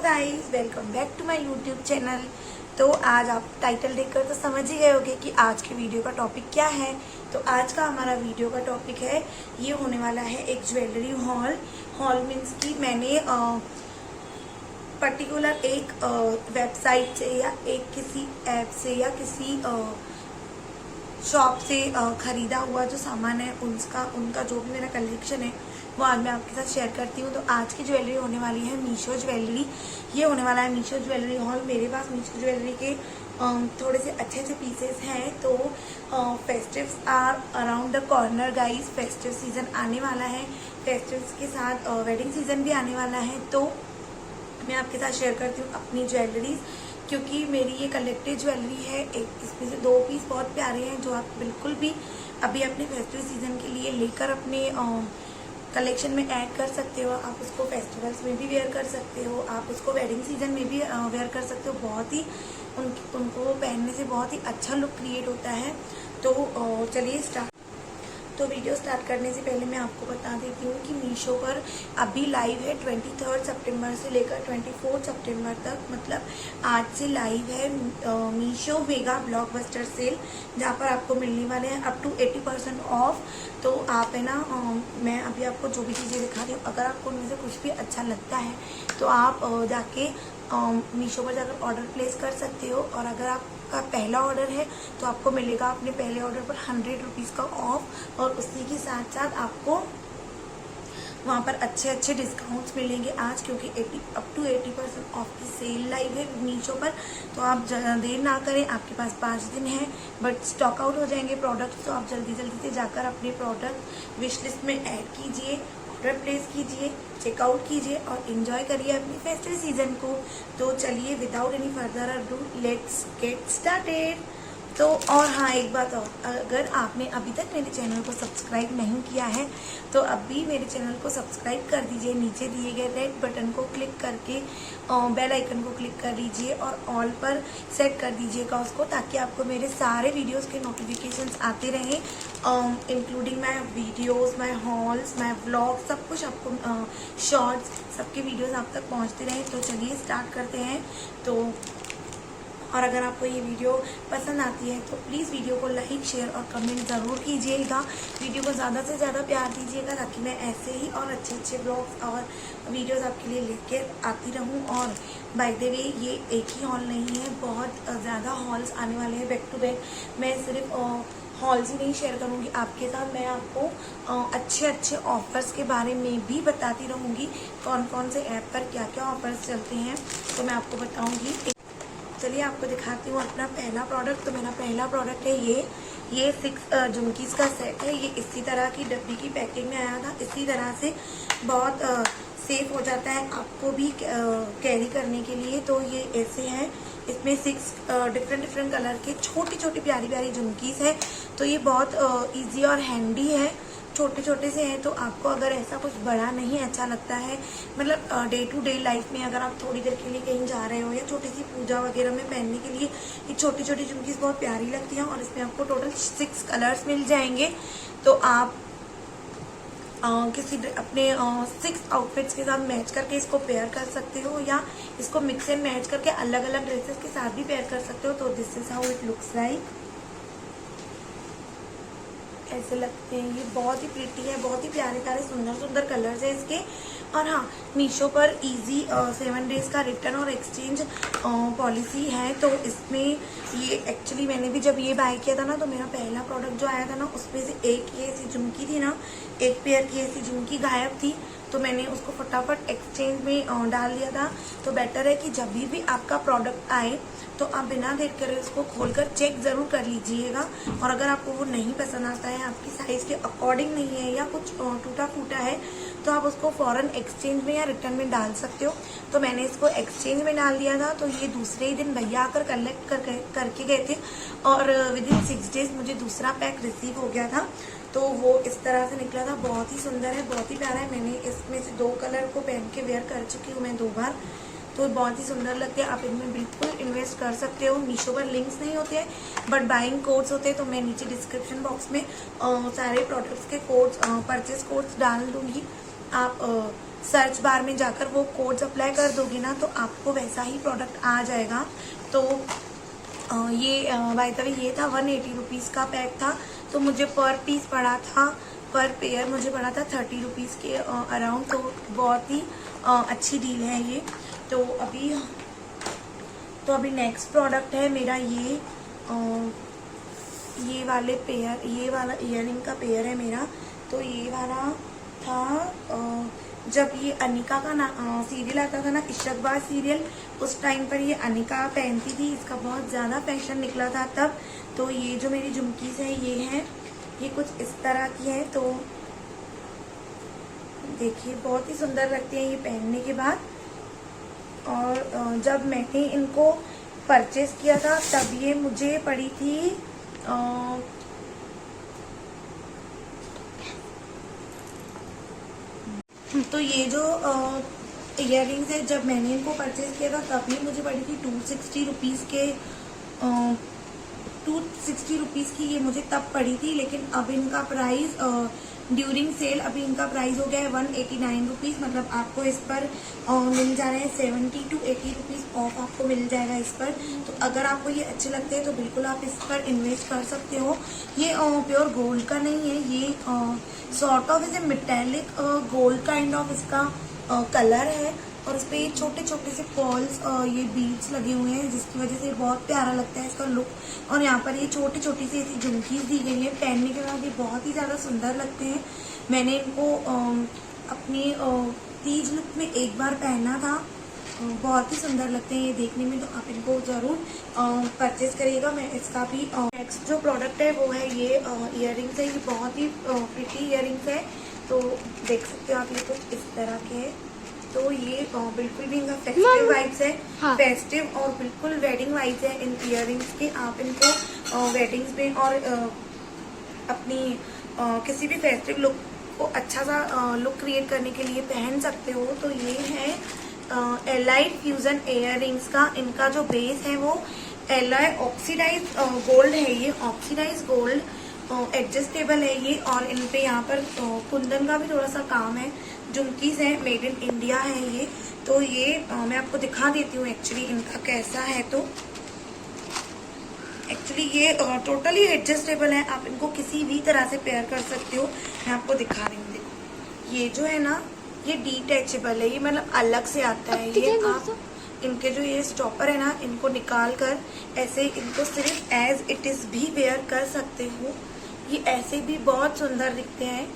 Guys, welcome back to my YouTube channel. तो आज आप टाइटल देखकर तो समझ ही गए होंगे कि आज की वीडियो का टॉपिक क्या है। तो आज का हमारा वीडियो का टॉपिक है, ये होने वाला है एक ज्वेलरी हॉल मीन्स कि मैंने पर्टिकुलर एक वेबसाइट से या एक किसी ऐप से या किसी शॉप से खरीदा हुआ जो सामान है उनका जो भी मेरा कलेक्शन है वो आज मैं आपके साथ शेयर करती हूँ। तो आज की ज्वेलरी होने वाली है मीशो ज्वेलरी। ये होने वाला है मीशो ज्वेलरी हॉल। मेरे पास मीशो ज्वेलरी के थोड़े से अच्छे पीसेस हैं। तो festives are around the corner guys. Festive season आने वाला है, फेस्टिव्स के साथ वेडिंग सीजन भी आने वाला है। तो मैं आपके साथ शेयर करती हूँ अपनी ज्वेलरीज, क्योंकि मेरी ये कलेक्टेड ज्वेलरी है। इसमें से 2 पीस बहुत प्यारे हैं जो आप बिल्कुल भी अभी अपने फेस्टिव सीजन के लिए लेकर अपने कलेक्शन में ऐड कर सकते हो। आप उसको फेस्टिवल्स में भी वेयर कर सकते हो, आप उसको वेडिंग सीजन में भी वेयर कर सकते हो। बहुत ही उनको पहनने से बहुत ही अच्छा लुक क्रिएट होता है। तो चलिए स्टार्ट। तो वीडियो स्टार्ट करने से पहले मैं आपको बता देती हूँ कि मीशो पर अभी लाइव है 23 सितंबर से लेकर 24 सितंबर तक, मतलब आज से लाइव है मीशो मेगा ब्लॉकबस्टर सेल, जहाँ पर आपको मिलने वाले हैं अप टू 80% ऑफ। तो आप है ना, मैं अभी आपको जो भी चीज़ें दिखा रही हूँ, अगर आपको उनमें से कुछ भी अच्छा लगता है तो आप जाके मीशो पर जाकर ऑर्डर प्लेस कर सकते हो। और अगर आपका पहला ऑर्डर है तो आपको मिलेगा अपने पहले ऑर्डर पर 100 रुपीज़ का ऑफ, और उसी के साथ साथ आपको वहाँ पर अच्छे डिस्काउंट्स मिलेंगे आज, क्योंकि अप टू 80% ऑफ की सेल लाइव है मीशो पर। तो आप देर ना करें, आपके पास 5 दिन है, बट स्टॉक आउट हो जाएंगे प्रोडक्ट्स। तो आप जल्दी से जाकर अपने प्रोडक्ट विश लिस्ट में ऐड कीजिए, ऑर्डर प्लेस कीजिए, चेकआउट कीजिए और एंजॉय करिए अपनी फेस्टिव सीजन को। तो चलिए without any further ado let's get started. तो और हाँ, एक बात और, अगर आपने अभी तक मेरे चैनल को सब्सक्राइब नहीं किया है तो अभी मेरे चैनल को सब्सक्राइब कर दीजिए। नीचे दिए गए रेड बटन को क्लिक करके बेल आइकन को क्लिक कर लीजिए और ऑल पर सेट कर दीजिएगा उसको, ताकि आपको मेरे सारे वीडियोस के नोटिफिकेशंस आते रहें, including my videos, my halls, my vlogs, सब कुछ आपको शॉर्ट्स, सबके वीडियोस आप तक पहुँचते रहें। तो चलिए स्टार्ट करते हैं। तो और अगर आपको ये वीडियो पसंद आती है तो प्लीज़ वीडियो को लाइक, शेयर और कमेंट ज़रूर कीजिएगा। वीडियो को ज़्यादा से ज़्यादा प्यार दीजिएगा, ताकि मैं ऐसे ही और अच्छे ब्लॉग्स और वीडियोस आपके लिए लेके आती रहूं। और बाय द वे, ये एक ही हॉल नहीं है, बहुत ज़्यादा हॉल्स आने वाले हैं बैक टू बैक। मैं सिर्फ हॉल्स ही नहीं शेयर करूँगी आपके साथ, मैं आपको अच्छे ऑफर्स के बारे में भी बताती रहूँगी। कौन से ऐप पर क्या ऑफर्स चलते हैं तो मैं आपको बताऊँगी। चलिए आपको दिखाती हूँ अपना पहला प्रोडक्ट। तो मेरा पहला प्रोडक्ट है ये 6 झुमकीज़ का सेट है। ये इसी तरह की डब्बी की पैकिंग में आया था। इसी तरह से बहुत सेफ हो जाता है आपको भी कैरी करने के लिए। तो ये ऐसे हैं, इसमें 6 डिफरेंट कलर के छोटी प्यारी झुमकीज़ है। तो ये बहुत ईजी और हैंडी है, छोटे से हैं। तो आपको अगर ऐसा कुछ बड़ा नहीं अच्छा लगता है, मतलब डे टू डे लाइफ में अगर आप थोड़ी देर के लिए कहीं जा रहे हो या छोटी सी पूजा वगैरह में पहनने के लिए, ये छोटी झुमकीज़ बहुत प्यारी लगती हैं। और इसमें आपको टोटल 6 कलर्स मिल जाएंगे। तो आप किसी अपने 6 आउटफिट्स के साथ मैच करके इसको पेयर कर सकते हो, या इसको मिक्स एंड मैच करके अलग ड्रेसेस के साथ भी पेयर कर सकते हो। तो this is how it looks like. ऐसे लगते हैं, ये बहुत ही प्रिटी है, बहुत ही प्यारे सुंदर कलर्स है इसके। और हाँ, मीशो पर इजी 7 डेज का रिटर्न और एक्सचेंज पॉलिसी है। तो इसमें ये एक्चुअली मैंने भी जब ये बाय किया था ना, तो मेरा पहला प्रोडक्ट जो आया था ना, उसमें से एक ये ऐसी झुमकी थी ना, एक पेयर की ऐसी झुमकी गायब थी। तो मैंने उसको फटाफट एक्सचेंज में डाल दिया था। तो बेटर है कि जब भी आपका प्रोडक्ट आए तो आप बिना देर करे उसको खोलकर चेक ज़रूर कर लीजिएगा। और अगर आपको वो नहीं पसंद आता है, आपकी साइज़ के अकॉर्डिंग नहीं है या कुछ टूटा फूटा है, तो आप उसको फ़ौरन एक्सचेंज में या रिटर्न में डाल सकते हो। तो मैंने इसको एक्सचेंज में डाल दिया था। तो ये दूसरे ही दिन भैया आकर कलेक्ट करके गए थे, और विदिन 6 डेज मुझे दूसरा पैक रिसीव हो गया था। तो वो इस तरह से निकला था। बहुत ही सुंदर है, बहुत ही प्यारा है। मैंने इसमें से 2 कलर को पहन के वेयर कर चुकी हूँ मैं 2 बार। तो बहुत ही सुंदर लगते हैं, आप इनमें बिल्कुल इन्वेस्ट कर सकते हो। मीशो पर लिंक्स नहीं होते हैं, बट बाइंग कोड्स होते हैं। तो मैं नीचे डिस्क्रिप्शन बॉक्स में सारे प्रोडक्ट्स के कोड्स, परचेज कोड्स डाल दूँगी। आप सर्च बार में जाकर वो कोड्स अप्लाई कर दोगे ना, तो आपको वैसा ही प्रोडक्ट आ जाएगा। तो ये बाय द वे ये था 180 रुपीज़ का पैक था, तो मुझे पर पीस पड़ा था, पर पेयर मुझे पड़ा था 30 रुपीज़ के अराउंड। तो बहुत ही अच्छी डील है ये। तो अभी नेक्स्ट प्रोडक्ट है मेरा ये वाले पेयर, ये वाला ईयररिंग का पेयर है मेरा। तो ये वाला था जब ये अनिका का सीरियल आता था ना, इशकबाज सीरियल, उस टाइम पर ये अनिका पहनती थी, इसका बहुत ज़्यादा फैशन निकला था तब। तो ये जो मेरी झुमकीज़ है ये हैं, ये कुछ इस तरह की है। तो देखिए बहुत ही सुंदर लगती है ये पहनने के बाद। और जब मैंने इनको परचेस किया था तब ये मुझे पड़ी थी तो ये जो इयररिंग्स है, जब मैंने इनको परचेज किया था तब ये मुझे पड़ी थी 260 रुपीज़ के 260 रुपीज़ की ये मुझे तब पड़ी थी। लेकिन अब इनका प्राइस ड्यूरिंग सेल अभी इनका प्राइस हो गया है 189 रुपीज़। मतलब आपको इस पर मिल जा रहे हैं 70 to 80 रुपीज़ ऑफ आपको मिल जाएगा इस पर। तो अगर आपको ये अच्छे लगते हैं तो बिल्कुल आप इस पर इन्वेस्ट कर सकते हो। ये प्योर गोल्ड का नहीं है, ये सॉर्ट ऑफ इसे मेटेलिक गोल्ड काइंड ऑफ इसका कलर है। और इस पे ये छोटे छोटे से पॉल्स ये बीड्स लगे हुए हैं, जिसकी वजह से बहुत प्यारा लगता है इसका लुक। और यहाँ पर ये छोटी छोटी सी ऐसी झुमकीज दी गई है, पहनने के बाद ये बहुत ही ज़्यादा सुंदर लगते हैं। मैंने इनको अपनी तीज लुक में एक बार पहना था, बहुत ही सुंदर लगते हैं ये देखने में। तो आप इनको ज़रूर परचेज करिएगा। मैं इसका भी नेक्स्ट जो प्रोडक्ट है वो है ये ईयररिंग्स है। ये बहुत ही प्रिटी ईयररिंग्स है। तो देख सकते हो आप, ये कुछ इस तरह के है। तो ये बिल्कुल भी इनका फेस्टिव वाइब्स है। हाँ। फेस्टिव और बिल्कुल वेडिंग वाइब्स है इन इयररिंग्स के। आप इनको वेडिंग्स में और अपनी किसी भी फेस्टिव लुक को अच्छा सा लुक क्रिएट करने के लिए पहन सकते हो। तो ये है एलाइड फ्यूजन इयररिंग्स का। इनका जो बेस है वो एलॉय ऑक्सीडाइज गोल्ड है। ये ऑक्सीडाइज गोल्ड एडजस्टेबल है ये। और इन पे यहाँ पर कुंदन का भी थोड़ा सा काम है। झुमकीज है, मेड इन इंडिया है ये। तो ये मैं आपको दिखा देती हूँ एक्चुअली इनका कैसा है। तो एक्चुअली ये टोटली एडजस्टेबल है, आप इनको किसी भी तरह से पेयर कर सकते हो। मैं आपको दिखा रही हूँ, देखो ये जो है ना ये डिटैचेबल है, ये मतलब अलग से आता है। ये आप इनके जो ये स्टॉपर है ना, इनको निकाल कर ऐसे इनको सिर्फ एज इट इज भी वेयर कर सकते हो। ये ऐसे भी बहुत सुंदर दिखते हैं,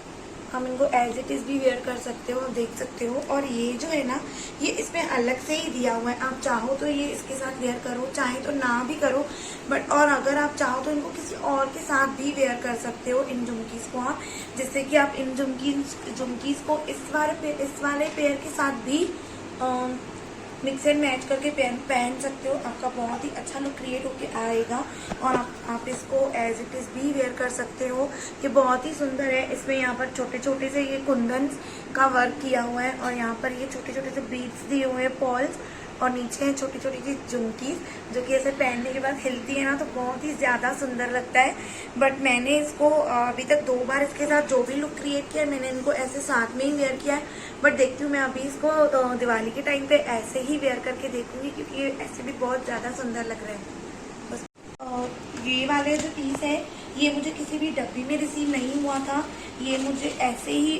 हम इनको एज इट इज भी वेयर कर सकते हो, आप देख सकते हो। और ये जो है ना, ये इसमें अलग से ही दिया हुआ है। आप चाहो तो ये इसके साथ वेयर करो, चाहे तो ना भी करो। बट और अगर आप चाहो तो इनको किसी और के साथ भी वेयर कर सकते हो इन झुमकीज को आप। जिससे कि आप इन झुमकीज को इस वाले पेयर के साथ भी मिक्स एंड मैच करके पहन सकते हो। आपका बहुत ही अच्छा लुक क्रिएट होके आएगा। और आप इसको एज इट इज भी वेयर कर सकते हो। ये बहुत ही सुंदर है। इसमें यहाँ पर छोटे छोटे से ये कुंदन का वर्क किया हुआ है और यहाँ पर ये छोटे छोटे से बीड्स दिए हुए हैं, पॉल्स। और नीचे है छोटी छोटी सी झुमकी जो कि ऐसे पहनने के बाद हिलती है ना, तो बहुत ही ज़्यादा सुंदर लगता है। बट मैंने इसको अभी तक 2 बार इसके साथ जो भी लुक क्रिएट किया है, मैंने इनको ऐसे साथ में ही वेयर किया है। बट देखती हूँ मैं अभी इसको दिवाली के टाइम पे ऐसे ही वेयर करके देखूंगी, क्योंकि ये ऐसे भी बहुत ज़्यादा सुंदर लग रहा है। बस ये वाले जो पीस है ये मुझे किसी भी डब्बी में रिसीव नहीं हुआ था, ये मुझे ऐसे ही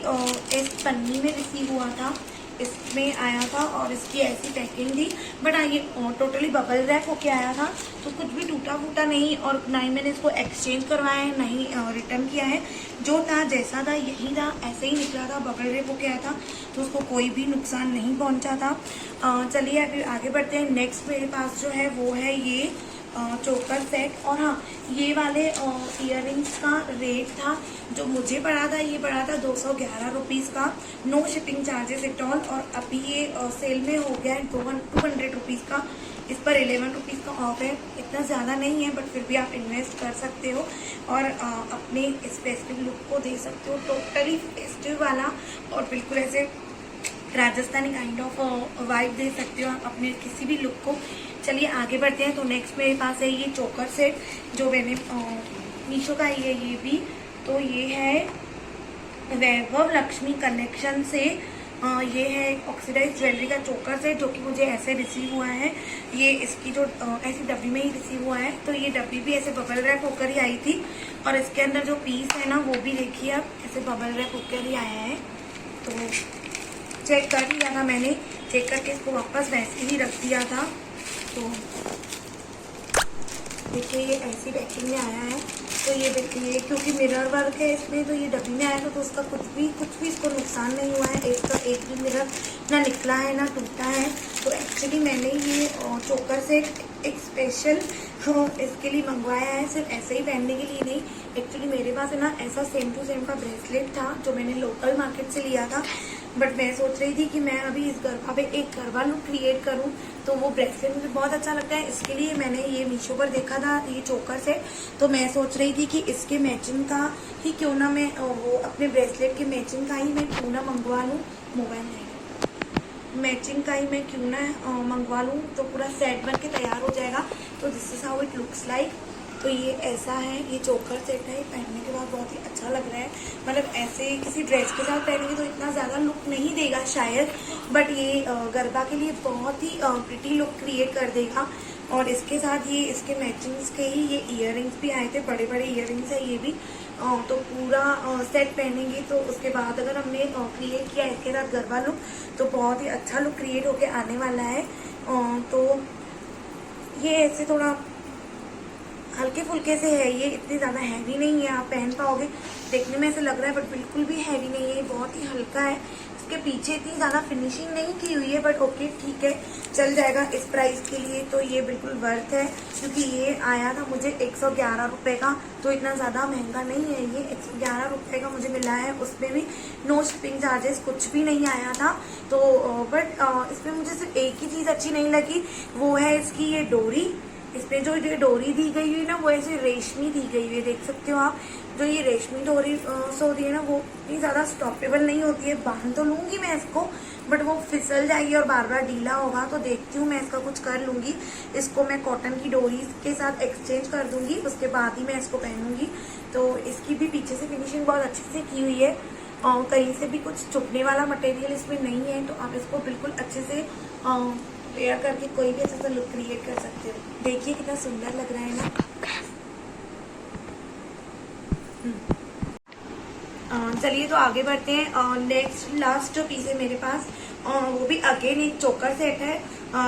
इस पन्नी में रिसीव हुआ था, इसमें आया था और इसकी ऐसी पैकिंग थी। बट ये टोटली बबल रैप होके आया था, तो कुछ भी टूटा फूटा नहीं। और ना ही मैंने इसको एक्सचेंज करवाया है, ना ही रिटर्न किया है। जो था जैसा था यही था, ऐसे ही निकला था, बबल रैप होके आया था, तो उसको कोई भी नुकसान नहीं पहुंचा था। चलिए अभी आगे बढ़ते हैं। नेक्स्ट मेरे पास जो है वो है ये चोकर सेट। और हाँ, ये वाले इयररिंग्स का रेट था जो मुझे पड़ा था, ये पड़ा था 211 रुपीज़ का, no shipping charges at all. और अभी ये सेल में हो गया है 200 रुपीज़ का। इस पर 11 रुपीज़ का ऑफ है, इतना ज़्यादा नहीं है, बट फिर भी आप इन्वेस्ट कर सकते हो और अपने इस फेस्टिव लुक को दे सकते हो। टोटली फेस्टिव वाला और बिल्कुल ऐसे राजस्थानी काइंड ऑफ वाइब दे सकते हो आप अपने किसी भी लुक को। चलिए आगे बढ़ते हैं। तो नेक्स्ट मेरे पास है ये चोकर सेट, जो मैंने मीशो का ही है ये भी। तो ये है वैभव लक्ष्मी कलेक्शन से ये है ऑक्सीडाइज ज्वेलरी का चोकर सेट जो कि मुझे ऐसे रिसीव हुआ है। ये इसकी जो ऐसी डब्बी में ही रिसीव हुआ है। तो ये डब्बी भी ऐसे बबल रैप होकर ही आई थी और इसके अंदर जो पीस है ना वो भी देखिए आप ऐसे बबल रैप होकर ही आया है। तो चेक कर लिया था मैंने, चेक करके इसको वापस वैसे ही रख दिया था। तो देखिए ये ऐसी पैकिंग में आया है। तो ये देखिए क्योंकि मिरर वर्क है इसमें, तो ये डब्बी में आया था तो उसका कुछ भी इसको नुकसान नहीं हुआ है। एक भी मिरर ना निकला है ना टूटा है। तो एक्चुअली मैंने ये चोकर सेट एक स्पेशल इसके लिए मंगवाया है, सिर्फ ऐसे ही पहनने के लिए नहीं। एक्चुअली मेरे पास है ना ऐसा सेम टू सेम का ब्रेसलेट था जो मैंने लोकल मार्केट से लिया था, बट मैं सोच रही थी कि मैं अभी इस गरबा पे एक गरबा लुक क्रिएट करूं, तो वो ब्रेसलेट मुझे बहुत अच्छा लगता है। इसके लिए मैंने ये मीशो पर देखा था ये चोकर सेट, तो मैं सोच रही थी कि इसके मैचिंग का ही क्यों ना मैं वो अपने ब्रेसलेट के मैचिंग का ही मैं क्यों ना मंगवा लूँ। मोबाइल नहीं, मैचिंग का ही मैं क्यों ना मंगवा लूँ, तो पूरा सेट बन के तैयार हो जाएगा। तो this is how it looks like. तो ये ऐसा है, ये चोकर सेट है। पहनने के बाद बहुत ही अच्छा लग रहा है। मतलब ऐसे किसी ड्रेस के साथ पहनेंगे तो इतना ज़्यादा लुक नहीं देगा शायद, बट ये गरबा के लिए बहुत ही प्रिटी लुक क्रिएट कर देगा। और इसके साथ ये इसके मैचिंग्स के ही ये इयररिंग्स भी आए थे, बड़े बड़े इयररिंग्स है ये भी। तो पूरा सेट पहनेंगे तो उसके बाद अगर हमने क्रिएट किया इसके साथ गरबा लुक तो बहुत ही अच्छा लुक क्रिएट होके आने वाला है। तो ये ऐसे थोड़ा हल्के फुल्के से है, ये इतनी ज़्यादा हैवी नहीं है, आप पहन पाओगे। देखने में ऐसे लग रहा है बट बिल्कुल भी हैवी नहीं है, ये बहुत ही हल्का है। इसके पीछे इतनी ज़्यादा फिनिशिंग नहीं की हुई है, बट ओके ठीक है, चल जाएगा इस प्राइस के लिए। तो ये बिल्कुल वर्थ है क्योंकि ये आया था मुझे 111 रुपये का, तो इतना ज़्यादा महंगा नहीं है। ये 111 रुपये का मुझे मिला है, उसमें भी नो शिपिंग चार्जेस कुछ भी नहीं आया था। तो बट इसमें मुझे सिर्फ एक ही चीज़ अच्छी नहीं लगी, वो है इसकी ये डोरी। इसमें जो ये डोरी दी गई हुई है ना वो ऐसे रेशमी दी गई हुई है, देख सकते हो आप। जो ये रेशमी डोरी सो रही है ना वो इतनी ज़्यादा स्टॉपेबल नहीं होती है। बांध तो लूँगी मैं इसको, बट वो फिसल जाएगी और बार बार ढीला होगा। तो देखती हूँ मैं इसका कुछ कर लूँगी। इसको मैं कॉटन की डोरी के साथ एक्सचेंज कर दूँगी, उसके बाद ही मैं इसको पहनूँगी। तो इसकी भी पीछे से फिनिशिंग बहुत अच्छे से की हुई है और कहीं से भी कुछ चुभने वाला मटेरियल इसमें नहीं है। तो आप इसको बिल्कुल अच्छे से वेयर करके कोई भी अच्छा सा लुक क्रिएट कर सकते हो। देखिए कितना सुंदर लग रहा है ना। चलिए तो आगे बढ़ते हैं। नेक्स्ट लास्ट जो पीस है मेरे पास वो भी अगेन एक चोकर सेट है,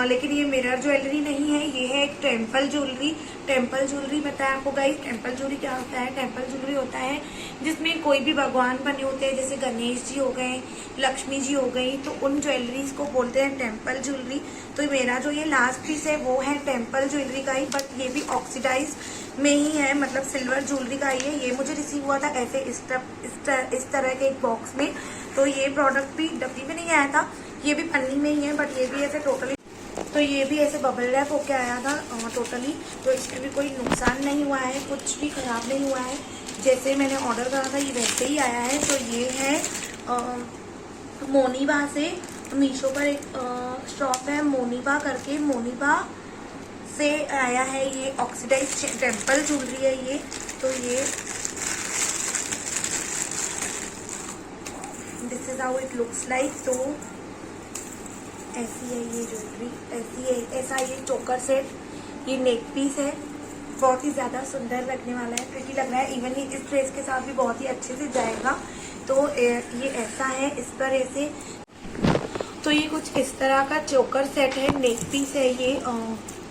लेकिन ये मिरर ज्वेलरी नहीं है, ये है एक टेम्पल ज्वेलरी। टेम्पल ज्वेलरी पता है आपको गाइस, टेम्पल ज्वेलरी क्या होता है? टेम्पल ज्वेलरी होता है जिसमें कोई भी भगवान बने होते हैं, जैसे गणेश जी हो गए, लक्ष्मी जी हो गई, तो उन ज्वेलरीज को बोलते हैं टेम्पल ज्वेलरी। तो मेरा जो ये लास्ट पीस है वो है टेम्पल ज्वेलरी का ही, बट ये भी ऑक्सीडाइज में ही है, मतलब सिल्वर ज्वेलरी का ही है। ये मुझे रिसीव हुआ था ऐसे इस तरह के एक बॉक्स में। तो ये प्रोडक्ट भी डब्बी में नहीं आया था, ये भी पन्नी में ही है, बट ये भी ऐसे टोटली, तो ये भी ऐसे बबल रैप होके आया था टोटली। तो इसमें भी कोई नुकसान नहीं हुआ है, कुछ भी खराब नहीं हुआ है, जैसे मैंने ऑर्डर करा था ये वैसे ही आया है। तो ये है मोनिबा से, मीशो पर एक शॉप है मोनिबा करके, मोनिबा से आया है ये ऑक्सीडाइज टेम्पल ज्वेलरी है ये। तो ये this is how it looks like. तो ऐसी है ये ज्वेलरी, ऐसी है, ऐसा ये चोकर सेट, ये नेक पीस है, बहुत ही ज़्यादा सुंदर लगने वाला है, प्रिटी लग रहा है। इवन ये इस ड्रेस के साथ भी बहुत ही अच्छे से जाएगा। तो ये ऐसा है इस तरह से। तो ये कुछ इस तरह का चोकर सेट है, नेक पीस है ये,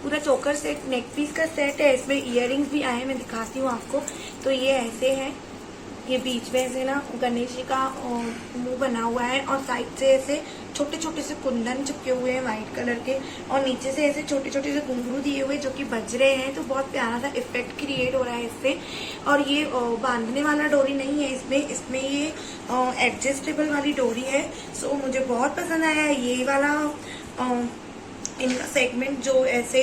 पूरा चोकर सेट नेक पीस का सेट है। इसमें इयररिंग्स भी आए हैं, मैं दिखाती हूँ आपको। तो ये ऐसे है, ये बीच में ऐसे ना गणेश जी का मुंह बना हुआ है और साइड से ऐसे छोटे छोटे से कुंदन चिपके हुए हैं वाइट कलर के, और नीचे से ऐसे छोटे छोटे से घुंघरू दिए हुए जो कि बज रहे हैं। तो बहुत प्यारा सा इफेक्ट क्रिएट हो रहा है इससे। और ये बांधने वाला डोरी नहीं है इसमें ये एडजस्टेबल वाली डोरी है। सो मुझे बहुत पसंद आया है ये वाला इनका सेगमेंट, जो ऐसे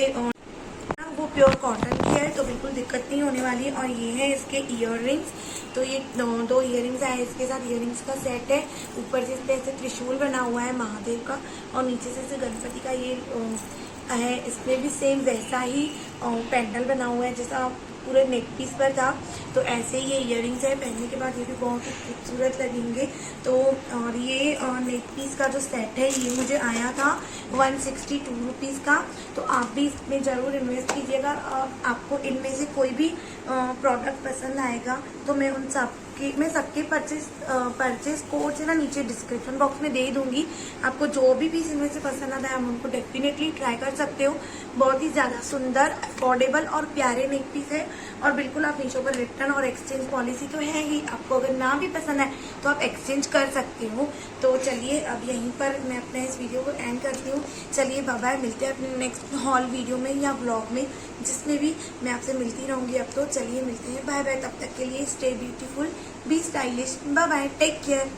वो प्योर कॉटन की है, तो बिल्कुल दिक्कत नहीं होने वाली है। और ये है इसके इयररिंग्स, तो ये दो इयररिंग्स आए इसके साथ, इयररिंग्स का सेट है। ऊपर से इस पे ऐसे त्रिशूल बना हुआ है महादेव का, और नीचे से ऐसे गणपति का ये है। इसमें भी सेम वैसा ही पेंडल बना हुआ है जैसा पूरे नेक पीस पर था। तो ऐसे ये इयररिंग्स है, पहनने के बाद ये भी बहुत ही खूबसूरत लगेंगे। तो और ये नेक पीस का जो सेट है ये मुझे आया था 162 रुपीज़ का। तो आप भी इसमें ज़रूर इन्वेस्ट कीजिएगा। आपको इनमें से कोई भी प्रोडक्ट पसंद आएगा तो मैं सबके परचेज कोड से ना नीचे डिस्क्रिप्शन बॉक्स में दे दूंगी। आपको जो भी पीस इनमें से पसंद आता है आप उनको डेफिनेटली ट्राई कर सकते हो। बहुत ही ज़्यादा सुंदर, अफोर्डेबल और प्यारे नेक पीस है। और बिल्कुल आप मीशो पर रिटर्न और एक्सचेंज पॉलिसी तो है ही, आपको अगर ना भी पसंद है तो आप एक्सचेंज कर सकते हो। तो चलिए अब यहीं पर मैं अपने इस वीडियो को एंड करती हूँ। चलिए बाय बाय, मिलते हैं अपने नेक्स्ट हॉल वीडियो में या ब्लॉग में, जिसमें भी मैं आपसे मिलती रहूँगी। अब तो चलिए मिलते हैं, बाय बाय। तब तक के लिए stay beautiful, be stylish, bye bye, take care.